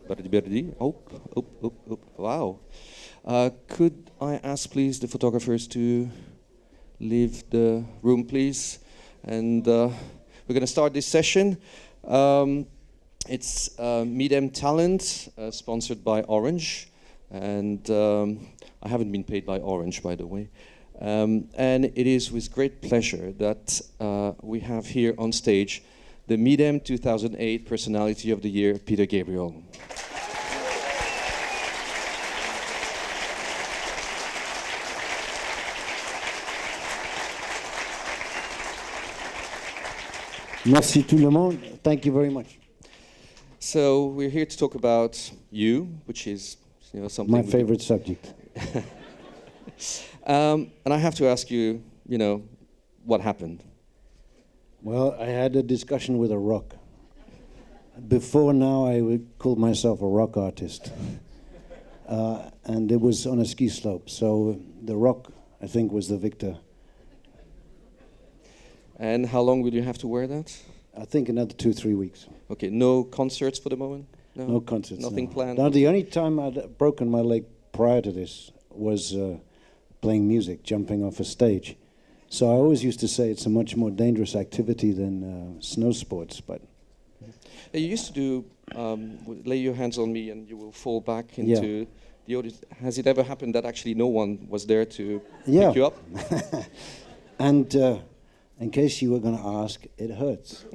Berdi. Oh, oh, oh, oh, wow. Could I ask, please, the photographers to leave the room, please? And we're going to start this session. It's MIDEM Talent, sponsored by Orange. And I haven't been paid by Orange, by the way. And it is with great pleasure that we have here on stage the MIDEM 2008 Personality of the Year, Peter Gabriel. Merci tout le monde. Thank you very much. So we're here to talk about you, which is something my favorite subject. And I have to ask you, what happened? Well, I had a discussion with a rock. Before now, I would call myself a rock artist. And it was on a ski slope. So the rock, I think, was the victor. And how long will you have to wear that? I think another 2-3 weeks. Okay, no concerts for the moment? No concerts. Nothing planned? Now, the only time I'd broken my leg prior to this was playing music, jumping off a stage. So I always used to say it's a much more dangerous activity than snow sports. But you used to do lay your hands on me and you will fall back into the audience. Has it ever happened that actually no one was there to pick you up? And in case you were going to ask, it hurts.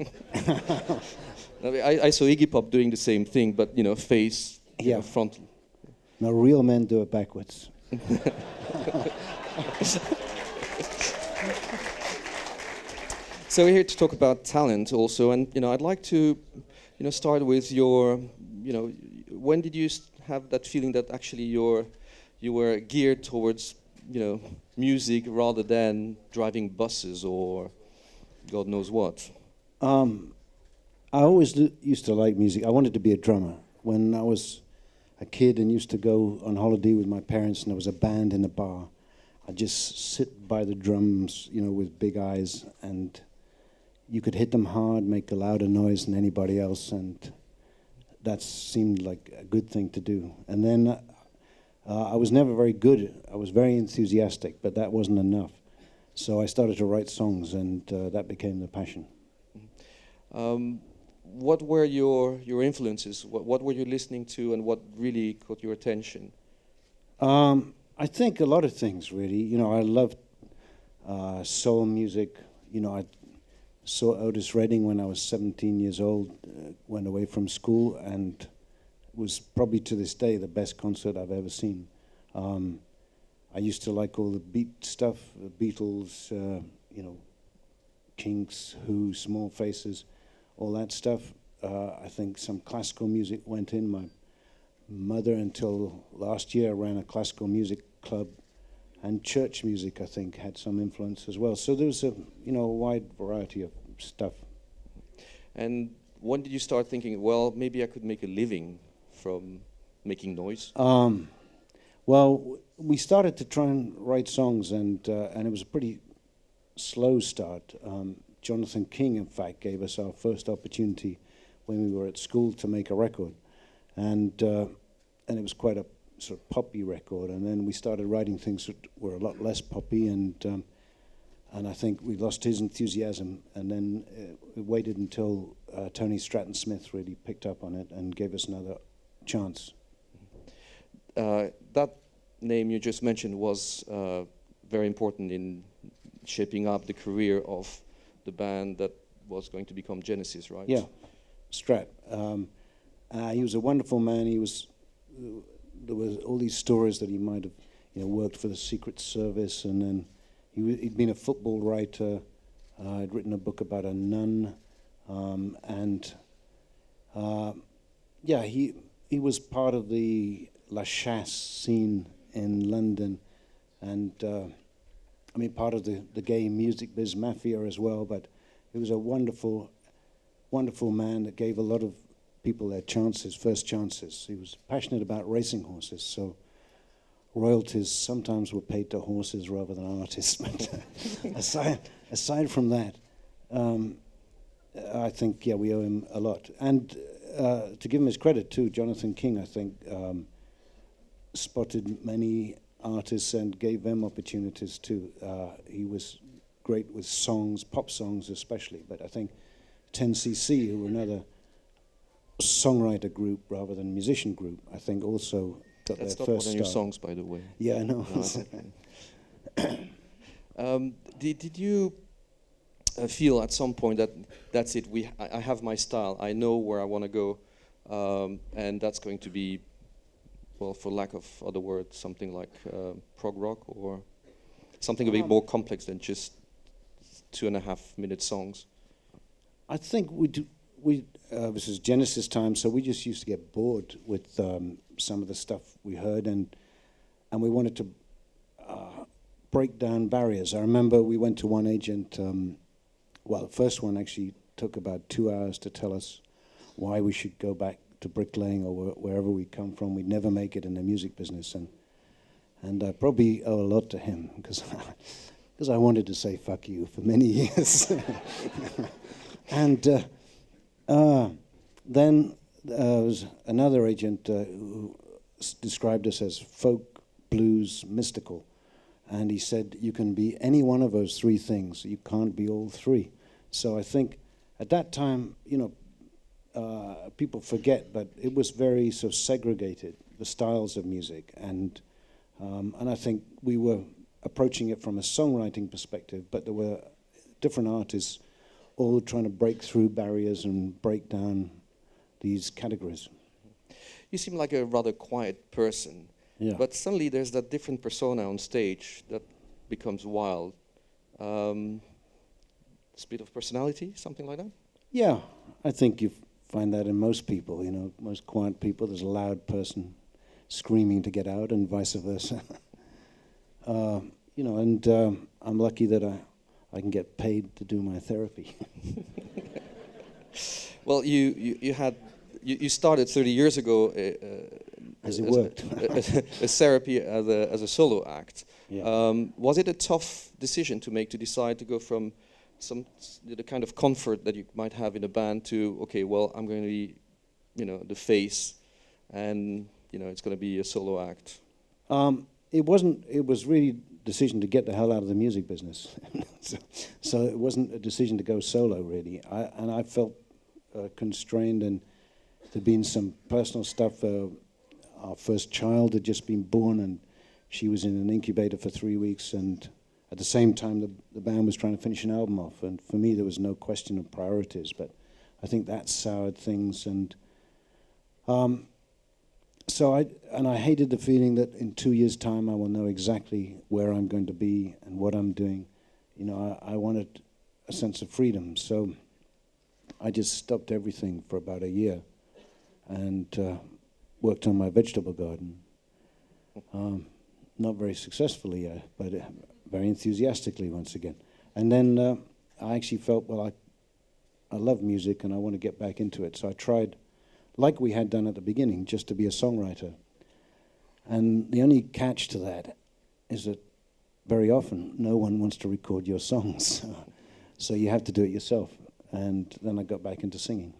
I saw Iggy Pop doing the same thing, but face frontal. Now real men do it backwards. So we're here to talk about talent also, and I'd like to start with your when did you have that feeling that actually you were geared towards music rather than driving buses or God knows what? I always used to like music. I wanted to be a drummer. When I was a kid and used to go on holiday with my parents and there was a band in the bar, I'd just sit by the drums, with big eyes, and you could hit them hard, make a louder noise than anybody else, and that seemed like a good thing to do. And then I was never very good. I was very enthusiastic, but that wasn't enough. So I started to write songs, and that became the passion. What were your influences? What were you listening to, and what really caught your attention? I think a lot of things, really. I loved soul music. I saw Otis Redding when I was 17 years old, went away from school, and was probably to this day the best concert I've ever seen. I used to like all the beat stuff, the Beatles, Kinks, Who, Small Faces, all that stuff. I think some classical music went in. My mother, until last year, ran a classical music club, and church music, I think, had some influence as well. So there was a wide variety of stuff. And when did you start thinking, well, maybe I could make a living from making noise? Well, we started to try and write songs, and it was a pretty slow start. Jonathan King, in fact, gave us our first opportunity when we were at school to make a record, and it was quite a sort of poppy record. And then we started writing things that were a lot less poppy, and I think we lost his enthusiasm. And then we waited until Tony Stratton-Smith really picked up on it and gave us another chance. That name you just mentioned was very important in shaping up the career of the band that was going to become Genesis, right? Yeah, Strat. He was a wonderful man. There was all these stories that he might have, worked for the Secret Service, and then he'd been a football writer. I'd written a book about a nun, he was part of the La Chasse scene in London, and part of the gay music biz mafia as well. But he was a wonderful, wonderful man that gave a lot of people their first chances. He was passionate about racing horses, so royalties sometimes were paid to horses rather than artists. But aside from that, I think we owe him a lot. And to give him his credit too, Jonathan King, I think, spotted many artists and gave them opportunities too. He was great with songs, pop songs especially, but I think 10cc, who were another songwriter group rather than musician group, I think also got That's their not first one of your start. songs, by the way. Yeah, I know. No, did you feel at some point that that's it? I have my style. I know where I want to go, and that's going to be, well, for lack of other words, something like prog rock or something a bit more complex than just 2.5-minute songs. I think this is Genesis time, so we just used to get bored with some of the stuff we heard, and we wanted to break down barriers. I remember we went to one agent, the first one actually took about 2 hours to tell us why we should go back to bricklaying or wherever we come from. We'd never make it in the music business, and I probably owe a lot to him, because I wanted to say fuck you for many years. And then there was another agent who described us as folk, blues, mystical. And he said, you can be any one of those three things. You can't be all three. So I think at that time, people forget, but it was very sort of segregated, the styles of music. And I think we were approaching it from a songwriting perspective, but there were different artists all trying to break through barriers and break down these categories. You seem like a rather quiet person, but suddenly there's that different persona on stage that becomes wild. Split of personality, something like that? Yeah, I think you find that in most people, most quiet people. There's a loud person screaming to get out and vice versa. And I'm lucky that I can get paid to do my therapy. Well, you started 30 years ago as it worked. a therapy as a solo act. Yeah. Was it a tough decision to make, to decide to go from the kind of comfort that you might have in a band to, okay, well, I'm going to be, the face, and it's going to be a solo act? It wasn't. It was really a decision to get the hell out of the music business. so it wasn't a decision to go solo, really. I felt constrained, and there'd been some personal stuff. Our first child had just been born, and she was in an incubator for 3 weeks, and at the same time the band was trying to finish an album off, and for me there was no question of priorities, but I think that soured things, and so I hated the feeling that in 2 years' time I will know exactly where I'm going to be and what I'm doing. I wanted a sense of freedom, so I just stopped everything for about a year and worked on my vegetable garden. Not very successfully, but very enthusiastically once again. And then I actually felt, well, I love music and I want to get back into it. So I tried, like we had done at the beginning, just to be a songwriter. And the only catch to that is that very often no one wants to record your songs. So you have to do it yourself. And then I got back into singing.